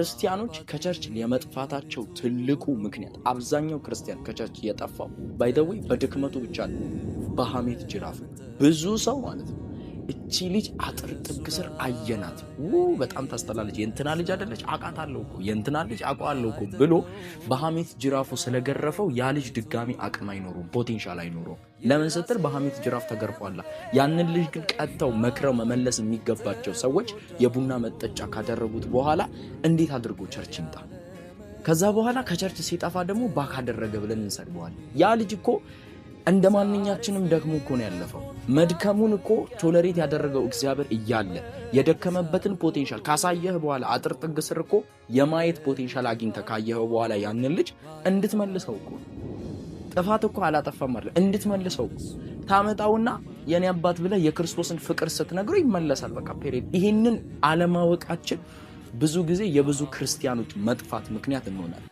ክርስቲያኖች ከቸርች የመጥፋታቸው ትልቁ ምክንያት አብዛኛው ክርስቲያን ከቸርች የጠፋው ባይደዌ በድክመቱ ብቻ ነው፣ በሐሜት ጅራፍ። ብዙ ሰው ማለት ነው እቺ ልጅ አጥር ጥግ ስር አየናት፣ በጣም ታስጠላለች፣ የእንትና ልጅ አይደለች አውቃታለሁ እኮ የእንትና ልጅ አውቀዋለሁ እኮ ብሎ በሐሜት ጅራፉ ስለገረፈው ያ ልጅ ድጋሚ አቅም አይኖረውም፣ ፖቴንሻል አይኖረውም። ለምን ስትል በሐሜት ጅራፍ ተገርፏላ። ያንን ልጅ ግን ቀጥተው መክረው መመለስ የሚገባቸው ሰዎች የቡና መጠጫ ካደረጉት በኋላ እንዴት አድርጎ ቸርች ይምጣ? ከዛ በኋላ ከቸርች ሲጠፋ ደግሞ ባክ አደረገ ብለን እንሰድበዋለን። ያ ልጅ እኮ እንደ ማንኛችንም ደግሞ እኮ ነው ያለፈው። መድከሙን እኮ ቶለሬት ያደረገው እግዚአብሔር እያለ የደከመበትን ፖቴንሻል ካሳየህ በኋላ አጥር ጥግ ስር እኮ የማየት ፖቴንሻል አግኝተህ ካየኸው በኋላ ያንን ልጅ እንድትመልሰው እኮ ጥፋት እኮ አላጠፋም አይደል? እንድትመልሰው ታመጣውና የኔ አባት ብለህ የክርስቶስን ፍቅር ስትነግረው ይመለሳል። በቃ ፔሬድ። ይሄንን አለማወቃችን ብዙ ጊዜ የብዙ ክርስቲያኖች መጥፋት ምክንያት እንሆናለን።